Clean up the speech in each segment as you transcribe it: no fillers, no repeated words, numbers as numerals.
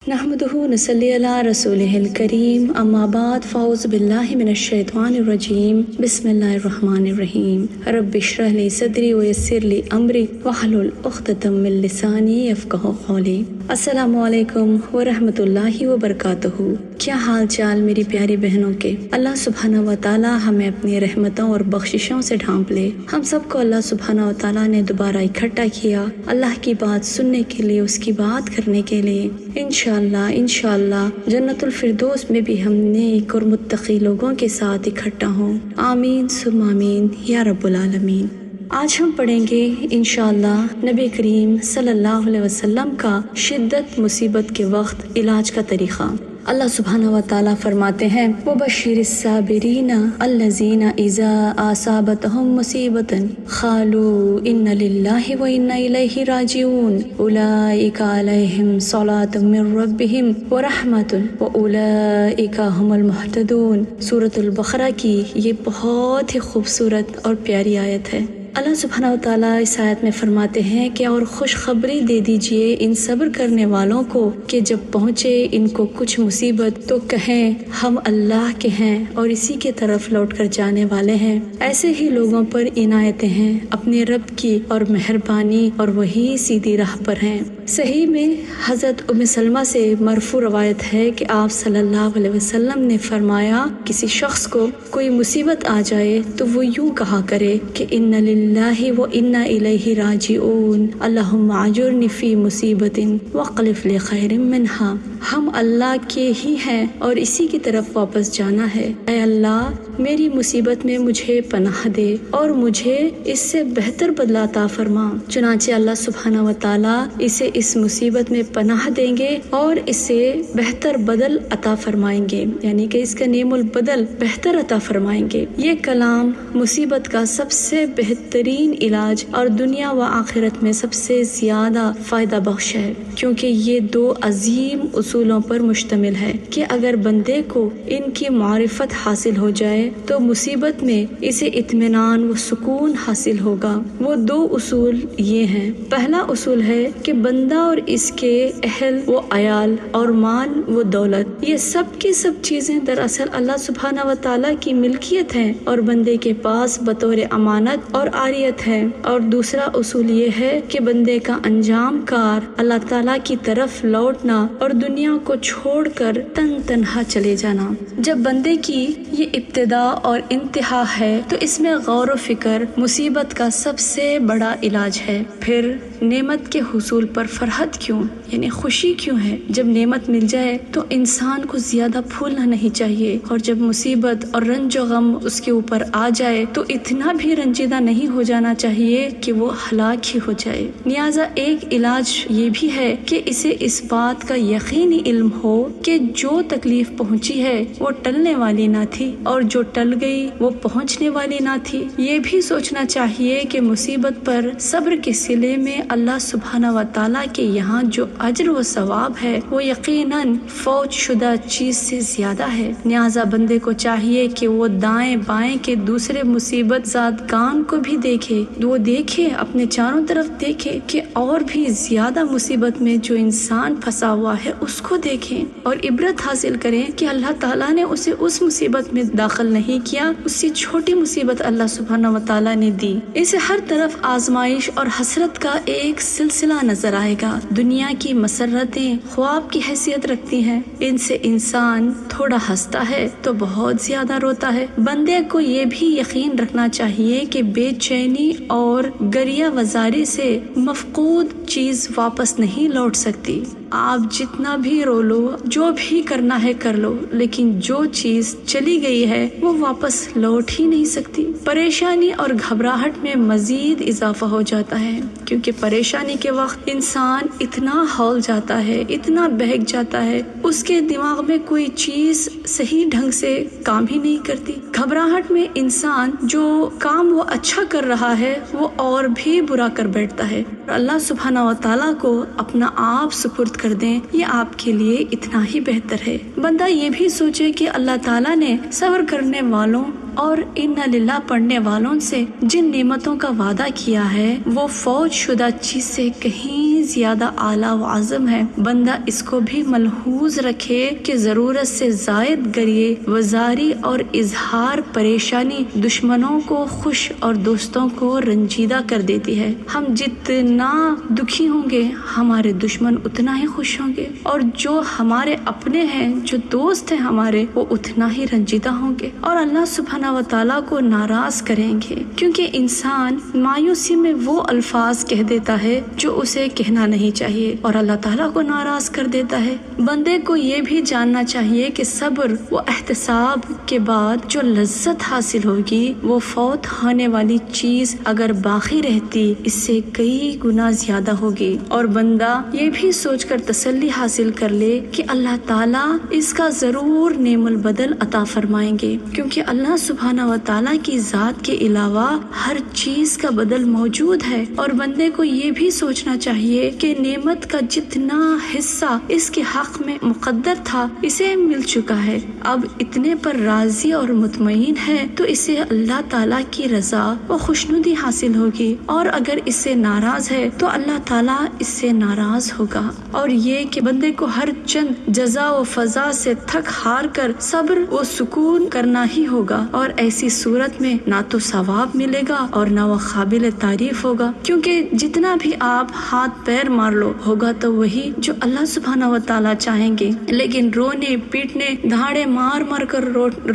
नहमदुहु नसल्ली अला रसूलिहिल करीम अम्मा बाद फ़ाउज़ु बिल्लाहि मिनश शैतानिर रजीम बिस्मिल्लाहिर रहमानिर रहीम रब्बि इश्रह ली सदरी व यस्सिर ली अमरी वहलुल उक़दतम मिन लिसानी यफ़क़हू क़ौली। अस्सलामु अलैकुम व रहमतुल्लाहि व बरकातुहू। क्या हाल चाल मेरी प्यारी बहनों के। अल्लाह सुब्हाना व तआला हमें अपनी रहमतों और बख्शिशों से ढांप ले। हम सबको अल्लाह सुब्हाना व तआला ने दोबारा इकट्ठा किया अल्लाह की बात सुनने के लिए, उसकी बात करने के लिए। इंशाअल्लाह जन्नतुल फिरदौस में भी हम नेक और मुत्तकी लोगों के साथ इकट्ठा हों। आमीन सुम्मा आमीन या रब्बुल आलमीन। आज हम पढ़ेंगे इंशाअल्लाह नबी करीम सल्लल्लाहु अलैहि वसल्लम का शिद्दत मुसीबत के वक्त इलाज का तरीक़ा। अल्लाह सुब्हानहू व तआला फरमाते हैं वबश्शिरिस साबिरीना अल्लज़ीना इज़ा असाबतहुम मुसीबतन क़ालू इन्ना लिल्लाहि व इन्ना इलैहि राजिऊन उलाइका अलैहिम सलातुम मिर रब्बिहिम व रहमतुन व उलाइका हुमुल मुहतदून। सूरतुल बक़रा की ये बहुत ही खूबसूरत और प्यारी आयत है। अल्लाह सुब्हानहू व तआला इस आयत में फरमाते हैं कि और खुशखबरी दे दीजिए इन सब्र करने वालों को कि जब पहुँचे इनको कुछ मुसीबत तो कहें हम अल्लाह के हैं और इसी के तरफ लौट कर जाने वाले हैं। ऐसे ही लोगों पर इनायतें हैं अपने रब की और मेहरबानी और वही सीधी राह पर हैं। सही में हज़रत उम्मे सलमा से मरफू रवायत है कि आप सल्लल्लाहु अलैहि वसल्लम ने फरमाया किसी शख्स को कोई मुसीबत आ जाए तो वो यूं कहा करे कि इन्ना लिल्लाहि व इन्ना इलैहि राजिऊन अल्लाहुम्मा अजुरनी फी मुसीबतिन वक़लिफ ली खैरिम मिन्हा। हम अल्लाह के ही हैं और इसी की तरफ वापस जाना है। ऐ अल्लाह मेरी मुसीबत में मुझे पनाह दे और मुझे इससे बेहतर बदला अता फरमा। चुनांचे अल्लाह सुब्हानहू व तआला इसे इस मुसीबत में पनाह देंगे और इसे बेहतर बदल अता फरमाएंगे, यानी कि इसका नेमुल बदल बेहतर अता फरमाएंगे। ये कलाम मुसीबत का सबसे बेहतरीन इलाज और दुनिया व आखिरत में सबसे ज्यादा फायदा बख्श है, क्योंकि ये दो अजीम उसूलों पर मुश्तमिल है कि अगर बंदे को इनकी मारिफत हासिल हो जाए तो मुसीबत में इसे इत्मीनान व सुकून हासिल होगा। वो दो उसूल ये हैं। पहला उसूल है कि बंदा और इसके अहल व अयाल और माल व दौलत ये सब की सब चीजें दरअसल अल्लाह सुब्हानहू व तआला की मिल्कियत हैं और बंदे के पास बतौर अमानत और आरियत है। और दूसरा उसूल ये है कि बंदे का अंजाम कार अल्लाह ताला की तरफ लौटना और दुनिया को छोड़कर तन्हा चले जाना। जब बंदे की ये इब्तिदा और इंतहा है तो इसमें गौर व फिक्र मुसीबत का सबसे बड़ा इलाज है। फिर नेमत के हुसूल पर फरहत क्यों, यानी खुशी क्यों है। जब नेमत मिल जाए तो इंसान को ज्यादा फूलना नहीं चाहिए और जब मुसीबत और रंज गम उसके ऊपर आ जाए तो इतना भी रंजीदा नहीं हो जाना चाहिए कि वो हलाक ही हो जाए। लिहाजा एक इलाज ये भी है कि इसे इस बात का यकीनी इल्म हो कि जो तकलीफ पहुंची है वो टलने वाली ना थी और जो टल गई वो पहुंचने वाली ना थी। ये भी सोचना चाहिए कि मुसीबत पर सब्र के सिले में अल्लाह सुब्हानहू व तआला के यहाँ जो अज्र व सवाब है वो यकीनन फौज शुदा चीज से ज्यादा है। लिहाजा बंदे को चाहिए कि वो दाएं बाएं के दूसरे मुसीबत ज़ादगान को भी देखे, वो देखे अपने चारों तरफ देखे कि और भी ज्यादा मुसीबत में जो इंसान फंसा हुआ है उसको देखें और इबरत हासिल करें कि अल्लाह ताला ने उसे उस मुसीबत में दाखिल नहीं किया, उससे छोटी मुसीबत अल्लाह सुब्हानहू व तआला ने दी। इसे हर तरफ आजमाइश और हसरत का एक सिलसिला नजर आएगा। दुनिया की मसरतें ख्वाब की हैसियत रखती हैं। इनसे इंसान थोड़ा हंसता है तो बहुत ज्यादा रोता है। बंदे को ये भी यकीन रखना चाहिए कि बेचैनी और गरिया वजारी से मफकूद चीज वापस नहीं लौट सकती। आप जितना भी रो लो, जो भी करना है कर लो, लेकिन जो चीज चली गई है वो वापस लौट ही नहीं सकती। परेशानी और घबराहट में मजीद इजाफा हो जाता है, क्योंकि परेशानी के वक्त इंसान इतना हौल जाता है, इतना बहक जाता है, उसके दिमाग में कोई चीज सही ढंग से काम ही नहीं करती। घबराहट में इंसान जो काम वो अच्छा कर रहा है वो और भी बुरा कर बैठता है। अल्लाह सुब्हानहू व तआला को अपना आप सुपुर्द कर दें, ये आपके लिए इतना ही बेहतर है। बंदा ये भी सोचे कि अल्लाह ताला ने सब्र करने वालों और इन्ना लिल्लाह पढ़ने वालों से जिन नेमतों का वादा किया है वो फौज शुदा चीज से कहीं زیادہ اعلیٰ و اعظم ہے۔ بندہ اس کو بھی ملحوظ رکھے کہ ضرورت سے زائد گریے وزاری اور اظہار پریشانی دشمنوں کو خوش اور دوستوں کو رنجیدہ کر دیتی ہے۔ ہم جتنا دکھی ہوں گے ہمارے دشمن اتنا ہی خوش ہوں گے، اور جو ہمارے اپنے ہیں، جو دوست ہیں ہمارے، وہ اتنا ہی رنجیدہ ہوں گے اور اللہ سبحانہ و تعالیٰ کو ناراض کریں گے، کیونکہ انسان مایوسی میں وہ الفاظ کہہ دیتا ہے جو اسے کہنا نہیں چاہیے اور اللہ تعالیٰ کو ناراض کر دیتا ہے۔ بندے کو یہ بھی جاننا چاہیے کہ صبر و احتساب کے بعد جو لذت حاصل ہوگی وہ فوت ہونے والی چیز اگر باقی رہتی اس سے کئی گنا زیادہ ہوگی، اور بندہ یہ بھی سوچ کر تسلی حاصل کر لے کہ اللہ تعالیٰ اس کا ضرور نعم البدل عطا فرمائیں گے، کیونکہ اللہ سبحانہ و تعالیٰ کی ذات کے علاوہ ہر چیز کا بدل موجود ہے، اور بندے کو یہ بھی سوچنا چاہیے کہ نعمت کا جتنا حصہ اس کے حق میں مقدر تھا اسے مل چکا ہے، اب اتنے پر راضی اور مطمئن ہے تو اسے اللہ تعالیٰ کی رضا و خوشنودی حاصل ہوگی، اور اگر اس سے ناراض ہے تو اللہ تعالیٰ اس سے ناراض ہوگا۔ اور یہ کہ بندے کو ہر چند جزا و فضا سے تھک ہار کر صبر و سکون کرنا ہی ہوگا، اور ایسی صورت میں نہ تو ثواب ملے گا اور نہ وہ قابل تعریف ہوگا، کیونکہ جتنا بھی آپ ہاتھ پیر مار لو ہوگا تو وہی جو اللہ سبحانہ و تعالیٰ چاہیں گے، لیکن رونے پیٹنے دھاڑے مار مار کر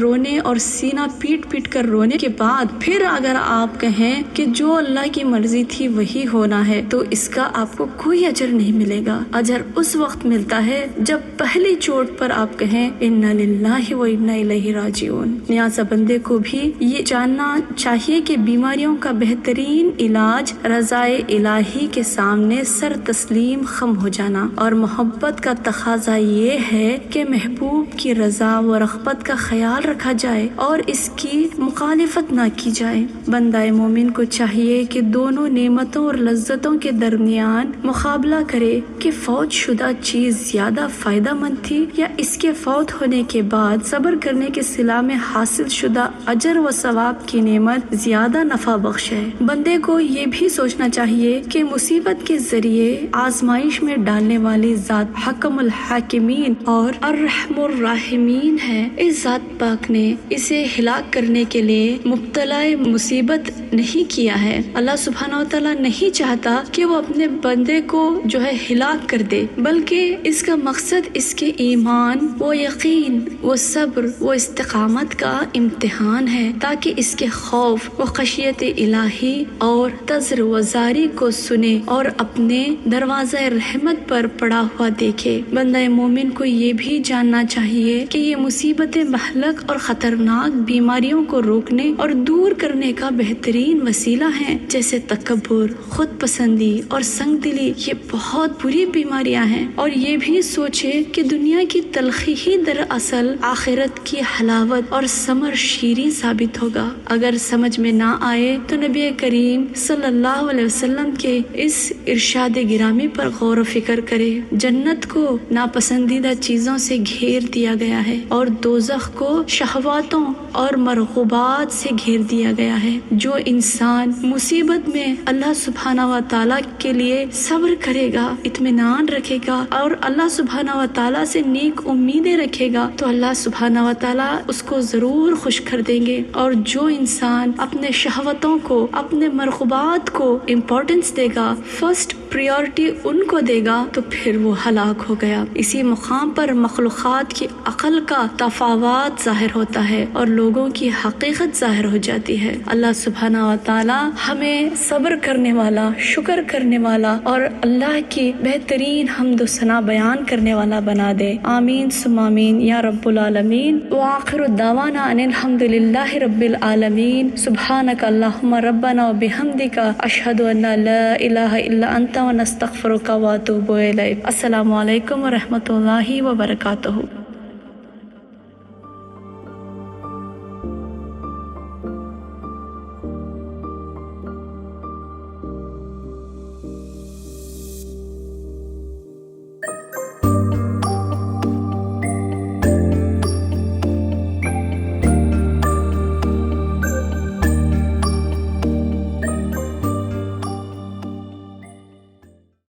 رونے اور سینہ پیٹ پیٹ کر رونے کے بعد پھر اگر آپ کہیں کہ جو اللہ کی مرضی تھی وہی ہونا ہے تو اس کا آپ کو کوئی اجر نہیں ملے گا۔ اجر اس وقت ملتا ہے جب پہلی چوٹ پر آپ کہیں انا للہ و انا الیہ راجعون۔ لہٰذا بندے کو بھی یہ جاننا چاہیے کہ بیماریوں کا بہترین علاج رضائے الہی کے سامنے سر تسلیم خم ہو جانا، اور محبت کا تقاضا یہ ہے کہ محبوب کی رضا و رغبت کا خیال رکھا جائے اور اس کی مخالفت نہ کی جائے۔ بندہ مومن کو چاہیے کہ دونوں نعمتوں اور لذتوں کے درمیان مقابلہ کرے کہ فوت شدہ چیز زیادہ فائدہ مند تھی یا اس کے فوت ہونے کے بعد صبر کرنے کے صلہ میں حاصل شدہ اجر و ثواب کی نعمت زیادہ نفع بخش ہے۔ بندے کو یہ بھی سوچنا چاہیے کہ مصیبت کے ذریعے آزمائش میں ڈالنے والی ذات حکم الحاکمین اور الرحم الراحمین ہے۔ اس ذات پاک نے اسے ہلاک کرنے کے لیے مبتلا مصیبت نہیں کیا ہے۔ اللہ سبحانہ و تعالیٰ نہیں چاہتا کہ وہ اپنے بندے کو جو ہے ہلاک کر دے، بلکہ اس کا مقصد اس کے ایمان و یقین و صبر و استقامت کا امتحان ہے، تاکہ اس کے خوف و خشیت الہی اور تذر و زاری کو سنے اور اپنے دروازہ رحمت پر پڑا ہوا دیکھے۔ بندہ مومن کو یہ بھی جاننا چاہیے کہ یہ مصیبتیں مہلک اور خطرناک بیماریوں کو روکنے اور دور کرنے کا بہترین وسیلہ ہیں، جیسے تکبر، خود پسندی اور سنگ دلی۔ یہ بہت بری بیماریاں ہیں، اور یہ بھی سوچے کہ دنیا کی تلخی ہی دراصل آخرت کی حلاوت اور ثمر شیریں ثابت ہوگا۔ اگر سمجھ میں نہ آئے تو نبی کریم صلی اللہ علیہ وسلم کے اس ارشاد گرامی پر غور و فکر کرے۔ جنت کو ناپسندیدہ چیزوں سے گھیر دیا گیا ہے اور دوزخ کو شہواتوں اور مرغوبات سے گھیر دیا گیا ہے۔ جو انسان مصیبت میں اللہ سبحانہ و تعالیٰ کے لیے صبر کرے گا، اطمینان رکھے گا اور اللہ سبحانہ و تعالیٰ سے نیک امیدیں رکھے گا تو اللہ سبحانہ و تعالیٰ اس کو ضرور خوش کر دیں گے۔ اور جو انسان اپنے شہوتوں کو، اپنے مرغوبات کو امپورٹنس دے گا، فرسٹ پریورٹی ان کو دے گا، تو پھر وہ ہلاک ہو گیا۔ اسی مقام پر مخلوقات کی عقل کا تفاوت ظاہر ہوتا ہے اور لوگوں کی حقیقت ظاہر ہو جاتی ہے۔ اللہ سبحانہ و تعالی ہمیں صبر کرنے والا، شکر کرنے والا اور اللہ کی بہترین حمد و ثنا بیان کرنے والا بنا دے۔ آمین ثم آمین یا رب العالمین۔ وآخر دعوانا ان الحمد للہ رب العالمین۔ سبحانک اللہم ربنا و بحمدک، اشہد ان لا الہ الا انت ونستغفرک واتوب الیک۔ السلام علیکم ورحمۃ اللہ وبرکاتہ۔